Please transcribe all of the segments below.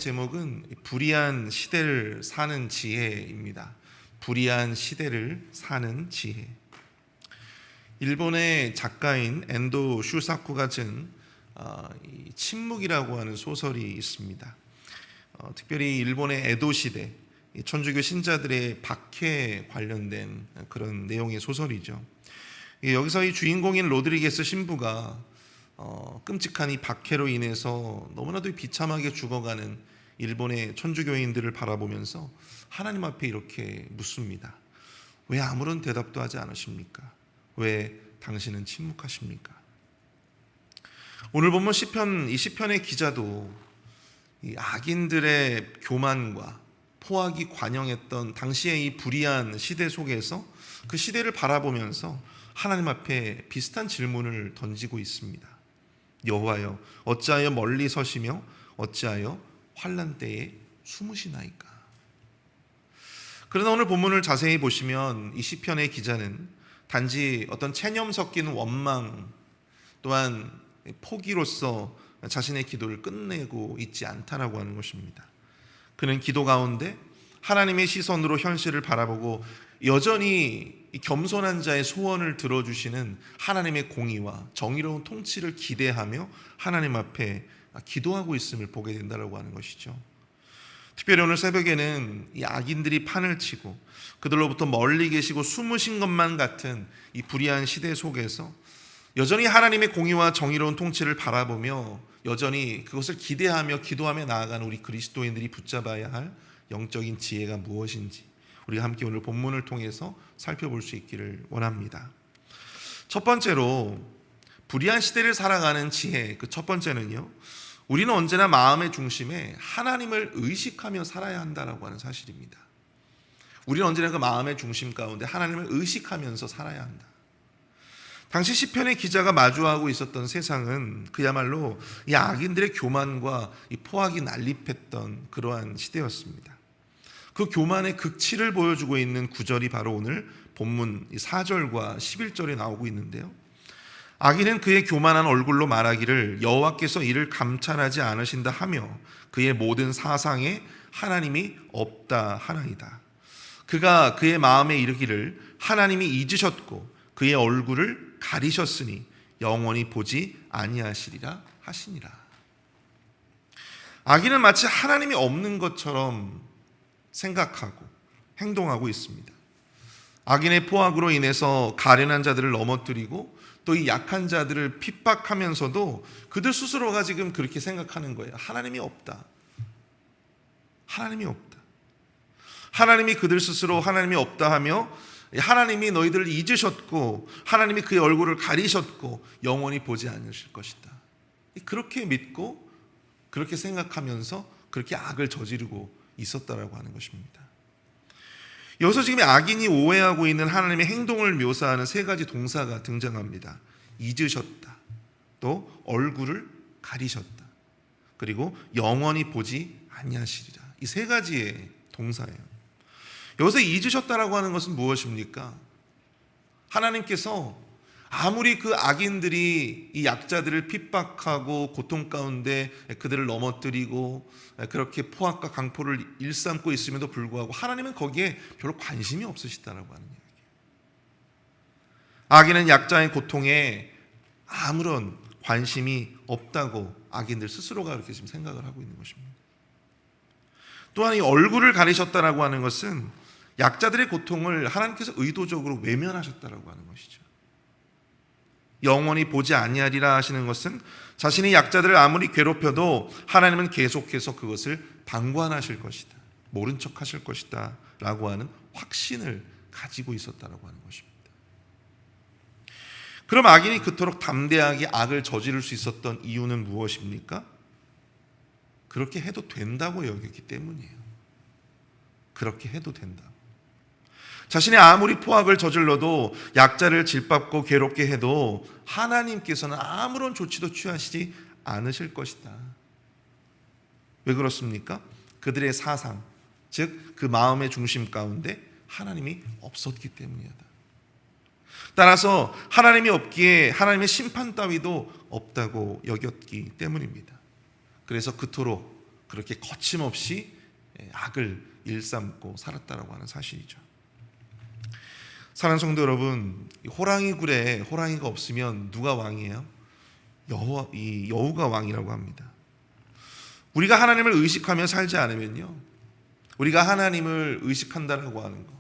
제목은 불의한 시대를 사는 지혜입니다. 불의한 시대를 사는 지혜. 일본의 작가인 엔도 슈사쿠가 쓴 침묵이라고 하는 소설이 있습니다. 특별히 일본의 에도 시대 천주교 신자들의 박해 관련된 그런 내용의 소설이죠. 여기서 이 주인공인 로드리게스 신부가 끔찍한 이 박해로 인해서 너무나도 비참하게 죽어가는 일본의 천주교인들을 바라보면서 하나님 앞에 이렇게 묻습니다. 왜 아무런 대답도 하지 않으십니까? 왜 당신은 침묵하십니까? 오늘 본문 시편, 이 시편의 기자도 이 악인들의 교만과 포악이 관영했던 당시의 이 불의한 시대 속에서 그 시대를 바라보면서 하나님 앞에 비슷한 질문을 던지고 있습니다. 여호와여, 어찌하여 멀리 서시며 어찌하여 환난 때에 숨으시나이까? 그러나 오늘 본문을 자세히 보시면 이 시편의 기자는 단지 어떤 체념 섞인 원망 또한 포기로서 자신의 기도를 끝내고 있지 않다라고 하는 것입니다. 그는 기도 가운데 하나님의 시선으로 현실을 바라보고 여전히 겸손한 자의 소원을 들어주시는 하나님의 공의와 정의로운 통치를 기대하며 하나님 앞에 기도하고 있음을 보게 된다고 하는 것이죠. 특별히 오늘 새벽에는 이 악인들이 판을 치고 그들로부터 멀리 계시고 숨으신 것만 같은 이 불의한 시대 속에서 여전히 하나님의 공의와 정의로운 통치를 바라보며 여전히 그것을 기대하며 기도하며 나아가는 우리 그리스도인들이 붙잡아야 할 영적인 지혜가 무엇인지 우리가 함께 오늘 본문을 통해서 살펴볼 수 있기를 원합니다. 첫 번째로 불의한 시대를 살아가는 지혜, 그 첫 번째는요, 우리는 언제나 마음의 중심에 하나님을 의식하며 살아야 한다라고 하는 사실입니다. 우리는 언제나 그 마음의 중심 가운데 하나님을 의식하면서 살아야 한다. 당시 시편의 기자가 마주하고 있었던 세상은 그야말로 이 악인들의 교만과 이 포악이 난립했던 그러한 시대였습니다. 그 교만의 극치를 보여주고 있는 구절이 바로 오늘 본문 4절과 11절에 나오고 있는데요. 악인은 그의 교만한 얼굴로 말하기를 여호와께서 이를 감찰하지 않으신다 하며 그의 모든 사상에 하나님이 없다 하나이다. 그가 그의 마음에 이르기를 하나님이 잊으셨고 그의 얼굴을 가리셨으니 영원히 보지 아니하시리라 하시니라. 악인은 마치 하나님이 없는 것처럼 생각하고 행동하고 있습니다. 악인의 포악으로 인해서 가련한 자들을 넘어뜨리고 또 이 약한 자들을 핍박하면서도 그들 스스로가 지금 그렇게 생각하는 거예요. 하나님이 없다. 하나님이 없다. 하나님이 그들 스스로 하나님이 없다 하며 하나님이 너희들을 잊으셨고 하나님이 그의 얼굴을 가리셨고 영원히 보지 않으실 것이다. 그렇게 믿고 그렇게 생각하면서 그렇게 악을 저지르고 있었다라고 하는 것입니다. 여기서 지금 악인이 오해하고 있는 하나님의 행동을 묘사하는 세 가지 동사가 등장합니다. 잊으셨다, 또 얼굴을 가리셨다, 그리고 영원히 보지 아니하시리라. 이 세 가지의 동사예요. 여기서 잊으셨다라고 하는 것은 무엇입니까? 하나님께서 아무리 그 악인들이 이 약자들을 핍박하고 고통 가운데 그들을 넘어뜨리고 그렇게 포악과 강포를 일삼고 있음에도 불구하고 하나님은 거기에 별로 관심이 없으시다라고 하는 이야기예요. 악인은 약자의 고통에 아무런 관심이 없다고 악인들 스스로가 그렇게 지금 생각을 하고 있는 것입니다. 또한 이 얼굴을 가리셨다라고 하는 것은 약자들의 고통을 하나님께서 의도적으로 외면하셨다라고 하는 것이죠. 영원히 보지 아니하리라 하시는 것은 자신이 약자들을 아무리 괴롭혀도 하나님은 계속해서 그것을 방관하실 것이다, 모른 척 하실 것이다 라고 하는 확신을 가지고 있었다라고 하는 것입니다. 그럼 악인이 그토록 담대하게 악을 저지를 수 있었던 이유는 무엇입니까? 그렇게 해도 된다고 여겼기 때문이에요. 그렇게 해도 된다. 자신이 아무리 포악을 저질러도 약자를 질밟고 괴롭게 해도 하나님께서는 아무런 조치도 취하시지 않으실 것이다. 왜 그렇습니까? 그들의 사상, 즉 그 마음의 중심 가운데 하나님이 없었기 때문이다. 따라서 하나님이 없기에 하나님의 심판 따위도 없다고 여겼기 때문입니다. 그래서 그토록 그렇게 거침없이 악을 일삼고 살았다라고 하는 사실이죠. 사랑하는 성도 여러분, 호랑이 굴에 호랑이가 없으면 누가 왕이에요? 여호가 왕이라고 합니다. 우리가 하나님을 의식하며 살지 않으면요, 우리가 하나님을 의식한다라고 하는 것,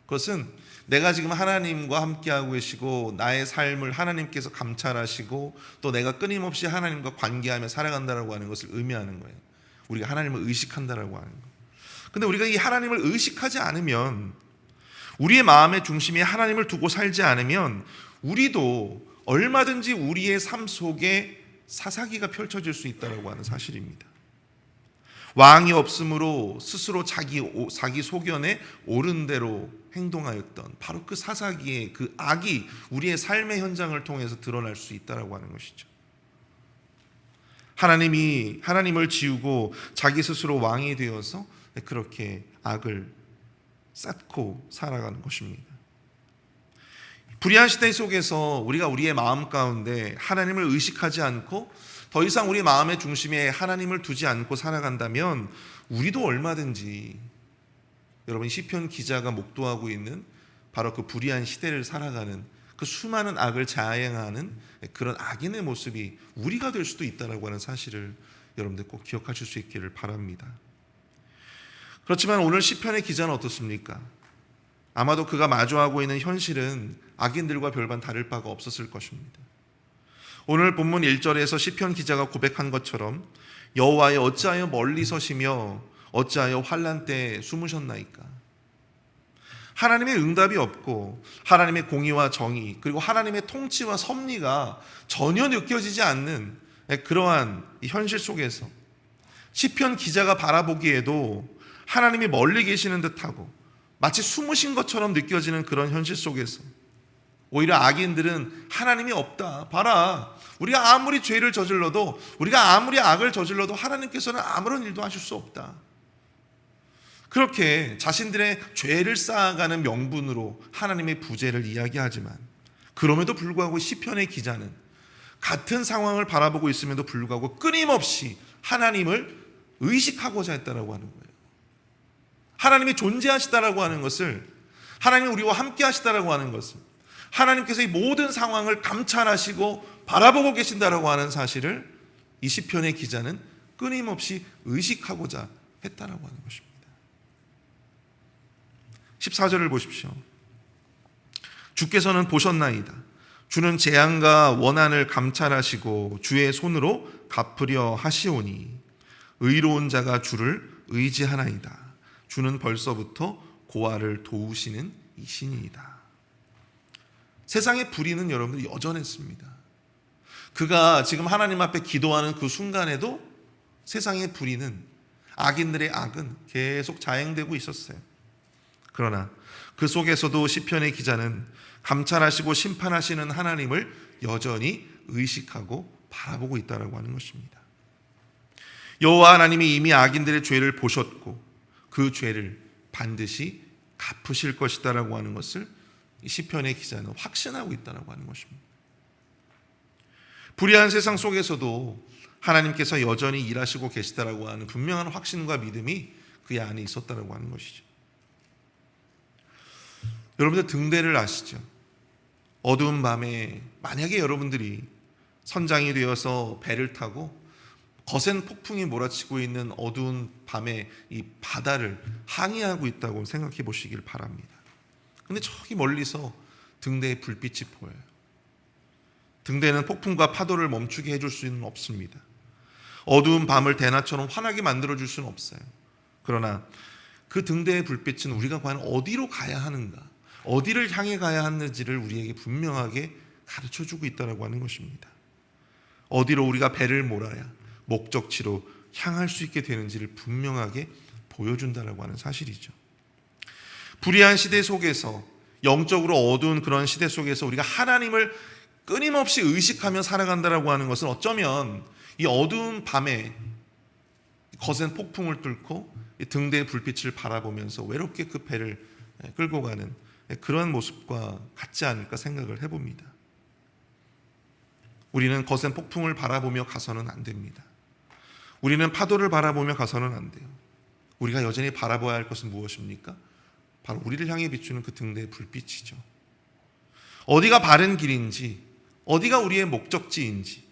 그것은 내가 지금 하나님과 함께하고 계시고 나의 삶을 하나님께서 감찰하시고 또 내가 끊임없이 하나님과 관계하며 살아간다라고 하는 것을 의미하는 거예요. 우리가 하나님을 의식한다라고 하는 것. 근데 우리가 이 하나님을 의식하지 않으면, 우리의 마음의 중심에 하나님을 두고 살지 않으면 우리도 얼마든지 우리의 삶 속에 사사기가 펼쳐질 수 있다고 하는 사실입니다. 왕이 없으므로 스스로 자기 소견에 옳은 대로 행동하였던 바로 그 사사기의 그 악이 우리의 삶의 현장을 통해서 드러날 수 있다고 하는 것이죠. 하나님을 지우고 자기 스스로 왕이 되어서 그렇게 악을 쌓고 살아가는 것입니다. 불의한 시대 속에서 우리가 우리의 마음 가운데 하나님을 의식하지 않고 더 이상 우리 마음의 중심에 하나님을 두지 않고 살아간다면 우리도 얼마든지, 여러분 시편 기자가 목도하고 있는 바로 그 불의한 시대를 살아가는 그 수많은 악을 자행하는 그런 악인의 모습이 우리가 될 수도 있다고 하는 사실을 여러분들 꼭 기억하실 수 있기를 바랍니다. 그렇지만 오늘 시편의 기자는 어떻습니까? 아마도 그가 마주하고 있는 현실은 악인들과 별반 다를 바가 없었을 것입니다. 오늘 본문 1절에서 시편 기자가 고백한 것처럼 여호와여 어찌하여 멀리 서시며 어찌하여 환난 때에 숨으셨나이까. 하나님의 응답이 없고 하나님의 공의와 정의 그리고 하나님의 통치와 섭리가 전혀 느껴지지 않는 그러한 현실 속에서 시편 기자가 바라보기에도 하나님이 멀리 계시는 듯하고 마치 숨으신 것처럼 느껴지는 그런 현실 속에서 오히려 악인들은 하나님이 없다, 봐라, 우리가 아무리 죄를 저질러도, 우리가 아무리 악을 저질러도 하나님께서는 아무런 일도 하실 수 없다, 그렇게 자신들의 죄를 쌓아가는 명분으로 하나님의 부재를 이야기하지만, 그럼에도 불구하고 시편의 기자는 같은 상황을 바라보고 있음에도 불구하고 끊임없이 하나님을 의식하고자 했다라고 하는 거예요. 하나님이 존재하시다라고 하는 것을, 하나님이 우리와 함께 하시다라고 하는 것을, 하나님께서 이 모든 상황을 감찰하시고 바라보고 계신다라고 하는 사실을 이 시편의 기자는 끊임없이 의식하고자 했다라고 하는 것입니다. 14절을 보십시오. 주께서는 보셨나이다. 주는 재앙과 원한을 감찰하시고 주의 손으로 갚으려 하시오니 의로운 자가 주를 의지하나이다. 주는 벌써부터 고아를 도우시는 이신이이다. 세상의 불의는 여러분들 여전했습니다. 그가 지금 하나님 앞에 기도하는 그 순간에도 세상의 불의는, 악인들의 악은 계속 자행되고 있었어요. 그러나 그 속에서도 시편의 기자는 감찰하시고 심판하시는 하나님을 여전히 의식하고 바라보고 있다고 하는 것입니다. 여호와 하나님이 이미 악인들의 죄를 보셨고 그 죄를 반드시 갚으실 것이다라고 하는 것을 이 시편의 기자는 확신하고 있다라고 하는 것입니다. 불의한 세상 속에서도 하나님께서 여전히 일하시고 계시다라고 하는 분명한 확신과 믿음이 그의 안에 있었다라고 하는 것이죠. 여러분들 등대를 아시죠? 어두운 밤에 만약에 여러분들이 선장이 되어서 배를 타고 거센 폭풍이 몰아치고 있는 어두운 밤에 이 바다를 항해하고 있다고 생각해 보시길 바랍니다. 근데 저기 멀리서 등대의 불빛이 보여요. 등대는 폭풍과 파도를 멈추게 해줄 수는 없습니다. 어두운 밤을 대낮처럼 환하게 만들어줄 수는 없어요. 그러나 그 등대의 불빛은 우리가 과연 어디로 가야 하는가, 어디를 향해 가야 하는지를 우리에게 분명하게 가르쳐주고 있다고 하는 것입니다. 어디로 우리가 배를 몰아야 목적지로 향할 수 있게 되는지를 분명하게 보여준다고 하는 사실이죠. 불의한 시대 속에서, 영적으로 어두운 그런 시대 속에서 우리가 하나님을 끊임없이 의식하며 살아간다고 하는 것은 어쩌면 이 어두운 밤에 거센 폭풍을 뚫고 등대의 불빛을 바라보면서 외롭게 그 배를 끌고 가는 그런 모습과 같지 않을까 생각을 해봅니다. 우리는 거센 폭풍을 바라보며 가서는 안 됩니다. 우리는 파도를 바라보며 가서는 안 돼요. 우리가 여전히 바라봐야 할 것은 무엇입니까? 바로 우리를 향해 비추는 그 등대의 불빛이죠. 어디가 바른 길인지, 어디가 우리의 목적지인지,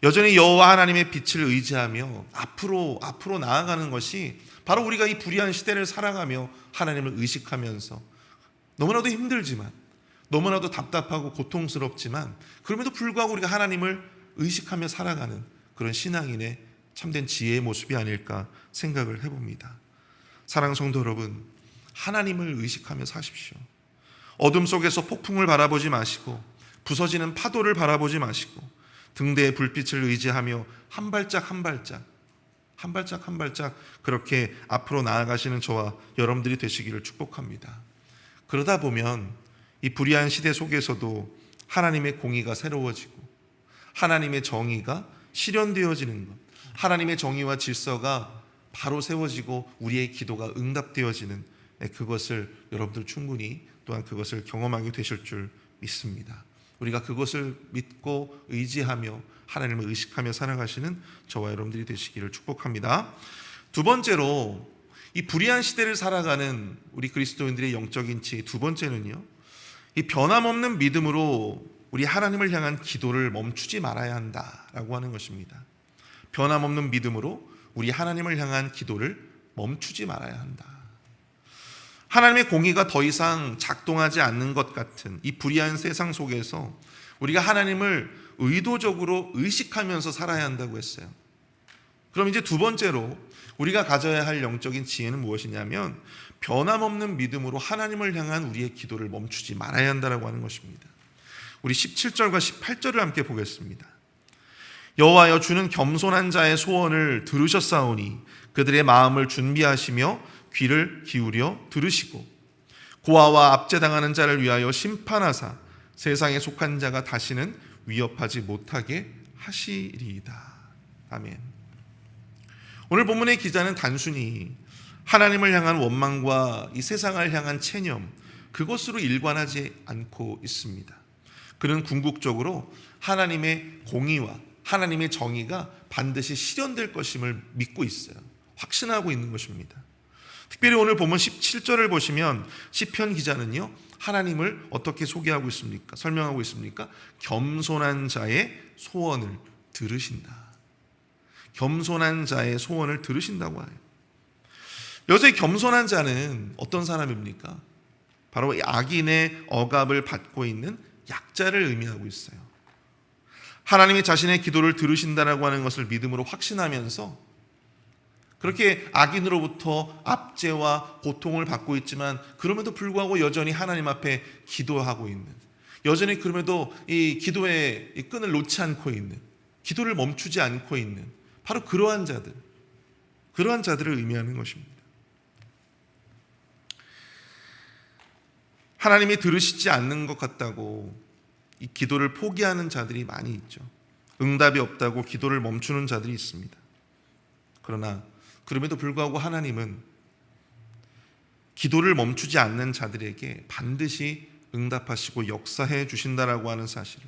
여전히 여호와 하나님의 빛을 의지하며 앞으로 나아가는 것이 바로 우리가 이 불의한 시대를 살아가며 하나님을 의식하면서 너무나도 힘들지만, 너무나도 답답하고 고통스럽지만, 그럼에도 불구하고 우리가 하나님을 의식하며 살아가는 그런 신앙인의 참된 지혜의 모습이 아닐까 생각을 해봅니다. 사랑하는 성도 여러분, 하나님을 의식하며 사십시오. 어둠 속에서 폭풍을 바라보지 마시고, 부서지는 파도를 바라보지 마시고, 등대의 불빛을 의지하며 한 발짝 한 발짝 그렇게 앞으로 나아가시는 저와 여러분들이 되시기를 축복합니다. 그러다 보면 이 불의한 시대 속에서도 하나님의 공의가 새로워지고, 하나님의 정의가 실현되어지는 것, 하나님의 정의와 질서가 바로 세워지고 우리의 기도가 응답되어지는, 그것을 여러분들 충분히 또한 그것을 경험하게 되실 줄 믿습니다. 우리가 그것을 믿고 의지하며 하나님을 의식하며 살아가시는 저와 여러분들이 되시기를 축복합니다. 두 번째로, 이 불의한 시대를 살아가는 우리 그리스도인들의 영적인 지혜 두 번째는요, 이 변함없는 믿음으로 우리 하나님을 향한 기도를 멈추지 말아야 한다라고 하는 것입니다. 변함없는 믿음으로 우리 하나님을 향한 기도를 멈추지 말아야 한다. 하나님의 공의가 더 이상 작동하지 않는 것 같은 이 불의한 세상 속에서 우리가 하나님을 의도적으로 의식하면서 살아야 한다고 했어요. 그럼 이제 두 번째로 우리가 가져야 할 영적인 지혜는 무엇이냐면, 변함없는 믿음으로 하나님을 향한 우리의 기도를 멈추지 말아야 한다고 하는 것입니다. 우리 17절과 18절을 함께 보겠습니다. 여호와여, 주는 겸손한 자의 소원을 들으셨사오니 그들의 마음을 준비하시며 귀를 기울여 들으시고, 고아와 압제당하는 자를 위하여 심판하사 세상에 속한 자가 다시는 위협하지 못하게 하시리이다. 아멘. 오늘 본문의 기자는 단순히 하나님을 향한 원망과 이 세상을 향한 체념, 그것으로 일관하지 않고 있습니다. 그는 궁극적으로 하나님의 공의와 하나님의 정의가 반드시 실현될 것임을 믿고 있어요. 확신하고 있는 것입니다. 특별히 오늘 본문 17절을 보시면 시편 기자는요, 하나님을 어떻게 소개하고 있습니까? 설명하고 있습니까? 겸손한 자의 소원을 들으신다. 겸손한 자의 소원을 들으신다고 해요. 여기서 겸손한 자는 어떤 사람입니까? 바로 악인의 억압을 받고 있는 약자를 의미하고 있어요. 하나님이 자신의 기도를 들으신다라고 하는 것을 믿음으로 확신하면서 그렇게 악인으로부터 압제와 고통을 받고 있지만, 그럼에도 불구하고 여전히 하나님 앞에 기도하고 있는, 여전히 그럼에도 이 기도의 이 끈을 놓지 않고 있는, 기도를 멈추지 않고 있는 바로 그러한 자들을 의미하는 것입니다. 하나님이 들으시지 않는 것 같다고 이 기도를 포기하는 자들이 많이 있죠. 응답이 없다고 기도를 멈추는 자들이 있습니다. 그러나 그럼에도 불구하고 하나님은 기도를 멈추지 않는 자들에게 반드시 응답하시고 역사해 주신다라고 하는 사실을,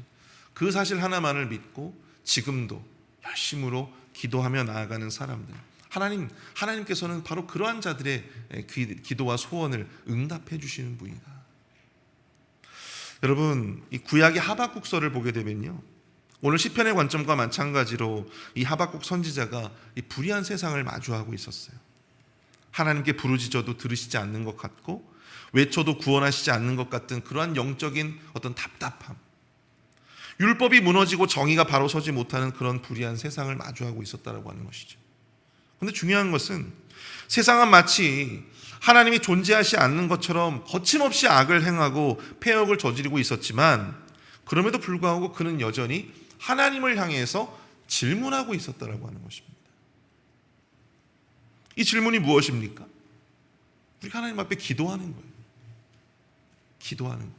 그 사실 하나만을 믿고 지금도 열심으로 기도하며 나아가는 사람들, 하나님께서는 바로 그러한 자들의 기도와 소원을 응답해 주시는 분이다. 여러분, 이 구약의 하박국서를 보게 되면요, 오늘 시편의 관점과 마찬가지로 이 하박국 선지자가 이 불의한 세상을 마주하고 있었어요. 하나님께 부르짖어도 들으시지 않는 것 같고, 외쳐도 구원하시지 않는 것 같은 그러한 영적인 어떤 답답함, 율법이 무너지고 정의가 바로 서지 못하는 그런 불의한 세상을 마주하고 있었다라고 하는 것이죠. 그런데 중요한 것은 세상은 마치 하나님이 존재하지 않는 것처럼 거침없이 악을 행하고 폐역을 저지르고 있었지만, 그럼에도 불구하고 그는 여전히 하나님을 향해서 질문하고 있었다라고 하는 것입니다. 이 질문이 무엇입니까? 우리가 하나님 앞에 기도하는 거예요. 기도하는 거예요.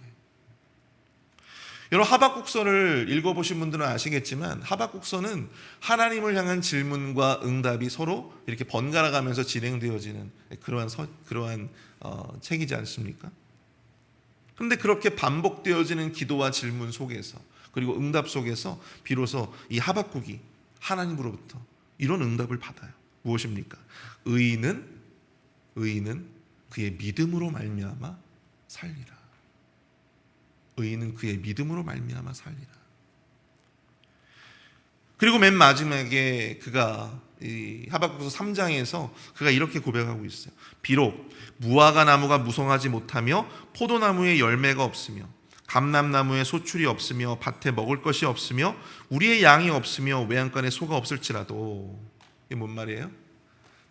여러분, 하박국서를 읽어보신 분들은 아시겠지만 하박국서는 하나님을 향한 질문과 응답이 서로 이렇게 번갈아 가면서 진행되어지는 그러한 책이지 않습니까? 그런데 그렇게 반복되어지는 기도와 질문 속에서, 그리고 응답 속에서 비로소 이 하박국이 하나님으로부터 이런 응답을 받아요. 무엇입니까? 의인은 그의 믿음으로 말미암아 살리라. 의인은 그의 믿음으로 말미암아 살리라. 그리고 맨 마지막에 그가 이 하박국서 3장에서 그가 이렇게 고백하고 있어요. 비록 무화과 나무가 무성하지 못하며 포도나무에 열매가 없으며 감람나무에 소출이 없으며 밭에 먹을 것이 없으며 우리의 양이 없으며 외양간에 소가 없을지라도, 이게 뭔 말이에요?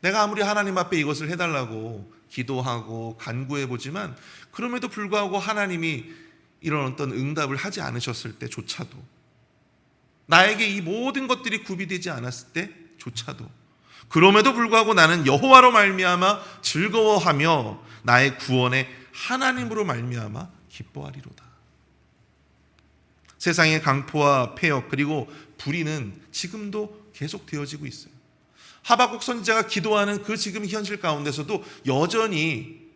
내가 아무리 하나님 앞에 이것을 해달라고 기도하고 간구해보지만 그럼에도 불구하고 하나님이 이런 어떤 응답을 하지 않으셨을 때조차도, 나에게 이 모든 것들이 구비되지 않았을 때조차도, 그럼에도 불구하고 나는 여호와로 말미암아 즐거워하며 나의 구원의 하나님으로 말미암아 기뻐하리로다. 세상의 강포와 폐역 그리고 불의는 지금도 계속 되어지고 있어요. 하박국 선지자가 기도하는 그 지금 현실 가운데서도 여전히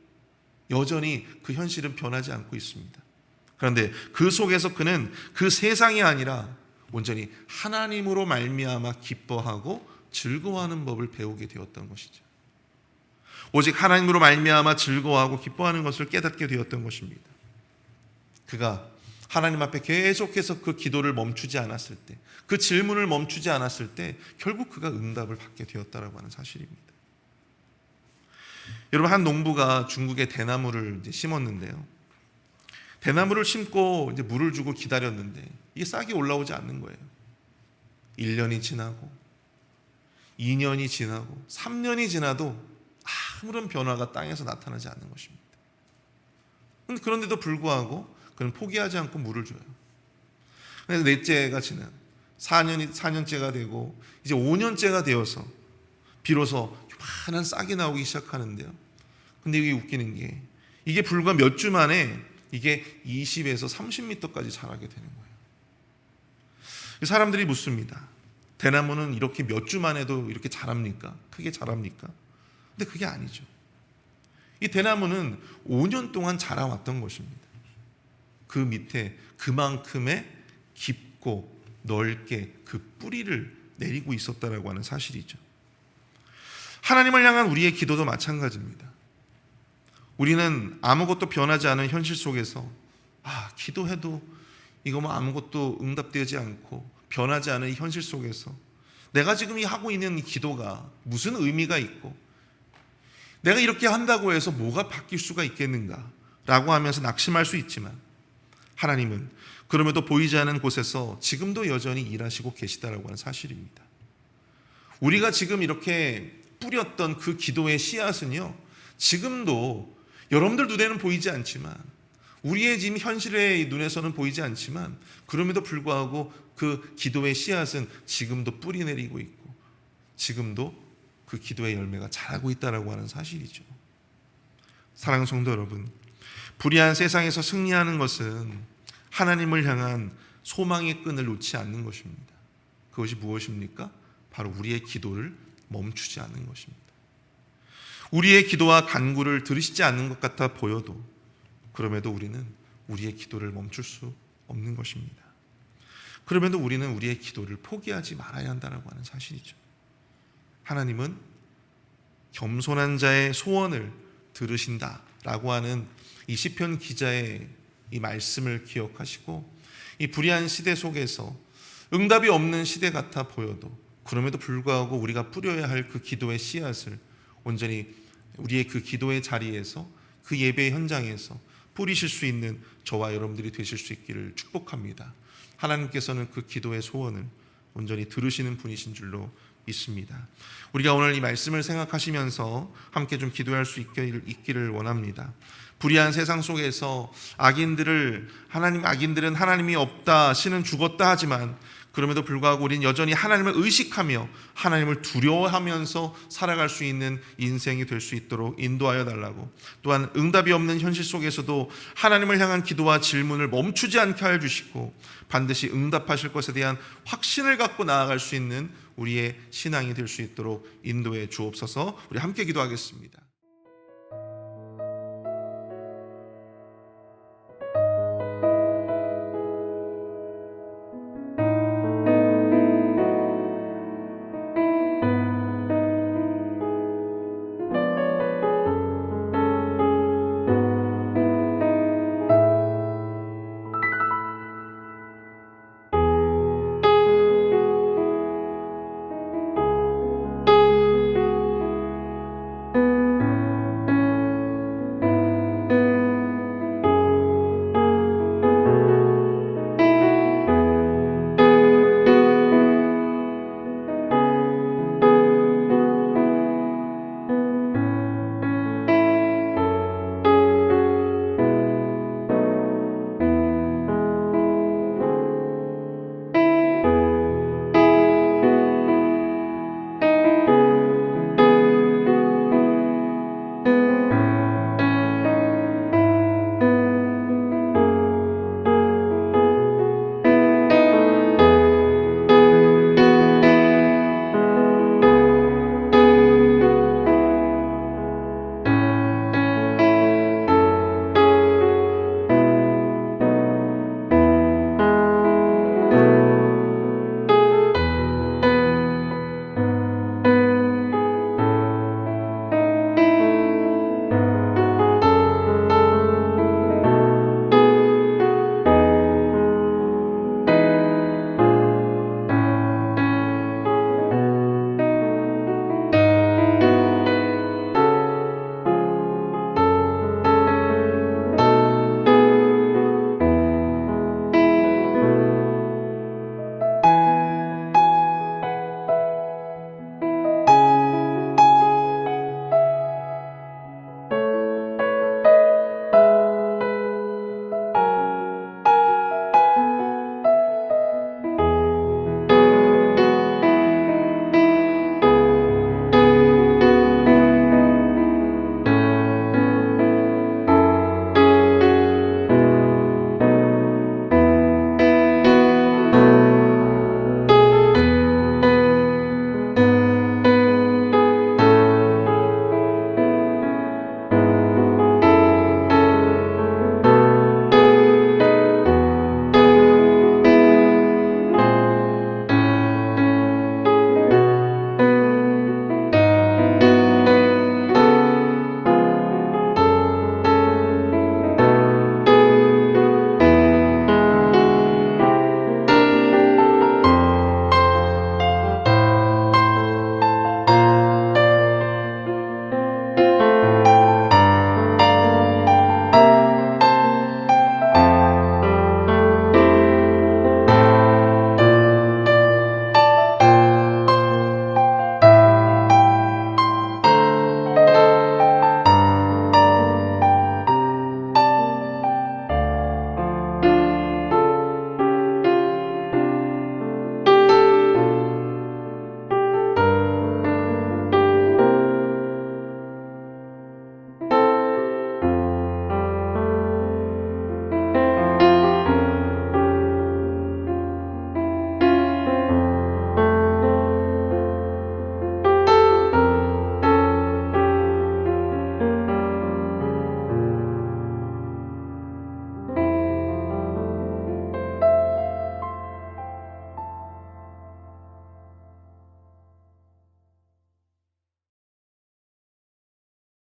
그 현실은 변하지 않고 있습니다. 그런데 그 속에서 그는 그 세상이 아니라 온전히 하나님으로 말미암아 기뻐하고 즐거워하는 법을 배우게 되었던 것이죠. 오직 하나님으로 말미암아 즐거워하고 기뻐하는 것을 깨닫게 되었던 것입니다. 그가 하나님 앞에 계속해서 그 기도를 멈추지 않았을 때, 그 질문을 멈추지 않았을 때 결국 그가 응답을 받게 되었다라고 하는 사실입니다. 여러분, 한 농부가 중국의 대나무를 심었는데요. 대나무를 심고 이제 물을 주고 기다렸는데 이게 싹이 올라오지 않는 거예요. 1년이 지나고 2년이 지나고 3년이 지나도 아무런 변화가 땅에서 나타나지 않는 것입니다. 그런데도 불구하고 그는 포기하지 않고 물을 줘요. 그래서 넷째가 지난 4년째가 되고 이제 5년째가 되어서 비로소 요만한 싹이 나오기 시작하는데요. 근데 이게 웃기는 게 이게 불과 몇 주 만에 이게 20에서 30m까지 자라게 되는 거예요. 사람들이 묻습니다. 대나무는 이렇게 몇 주 만에도 이렇게 자랍니까? 크게 자랍니까? 근데 그게 아니죠. 이 대나무는 5년 동안 자라왔던 것입니다. 그 밑에 그만큼의 깊고 넓게 그 뿌리를 내리고 있었다라고 하는 사실이죠. 하나님을 향한 우리의 기도도 마찬가지입니다. 우리는 아무것도 변하지 않은 현실 속에서 기도해도 이거 뭐 아무것도 응답되지 않고 변하지 않은 이 현실 속에서 내가 지금 하고 있는 이 기도가 무슨 의미가 있고 내가 이렇게 한다고 해서 뭐가 바뀔 수가 있겠는가 라고 하면서 낙심할 수 있지만, 하나님은 그럼에도 보이지 않는 곳에서 지금도 여전히 일하시고 계시다라고 하는 사실입니다. 우리가 지금 이렇게 뿌렸던 그 기도의 씨앗은요, 지금도 여러분들 눈에는 보이지 않지만, 우리의 지금 현실의 눈에서는 보이지 않지만, 그럼에도 불구하고 그 기도의 씨앗은 지금도 뿌리 내리고 있고 지금도 그 기도의 열매가 자라고 있다라고 하는 사실이죠. 사랑하는 성도 여러분, 불의한 세상에서 승리하는 것은 하나님을 향한 소망의 끈을 놓지 않는 것입니다. 그것이 무엇입니까? 바로 우리의 기도를 멈추지 않는 것입니다. 우리의 기도와 간구를 들으시지 않는 것 같아 보여도 그럼에도 우리는 우리의 기도를 멈출 수 없는 것입니다. 그럼에도 우리는 우리의 기도를 포기하지 말아야 한다고 하는 사실이죠. 하나님은 겸손한 자의 소원을 들으신다라고 하는 이 시편 기자의 이 말씀을 기억하시고, 이 불의한 시대 속에서 응답이 없는 시대 같아 보여도 그럼에도 불구하고 우리가 뿌려야 할 그 기도의 씨앗을 온전히 우리의 그 기도의 자리에서, 그 예배의 현장에서 뿌리실 수 있는 저와 여러분들이 되실 수 있기를 축복합니다. 하나님께서는 그 기도의 소원을 온전히 들으시는 분이신 줄로 믿습니다. 우리가 오늘 이 말씀을 생각하시면서 함께 좀 기도할 수 있기를 원합니다. 불의한 세상 속에서 악인들은 하나님이 없다, 신은 죽었다 하지만 그럼에도 불구하고 우리는 여전히 하나님을 의식하며 하나님을 두려워하면서 살아갈 수 있는 인생이 될 수 있도록 인도하여 달라고, 또한 응답이 없는 현실 속에서도 하나님을 향한 기도와 질문을 멈추지 않게 하여 주시고 반드시 응답하실 것에 대한 확신을 갖고 나아갈 수 있는 우리의 신앙이 될 수 있도록 인도해 주옵소서. 우리 함께 기도하겠습니다.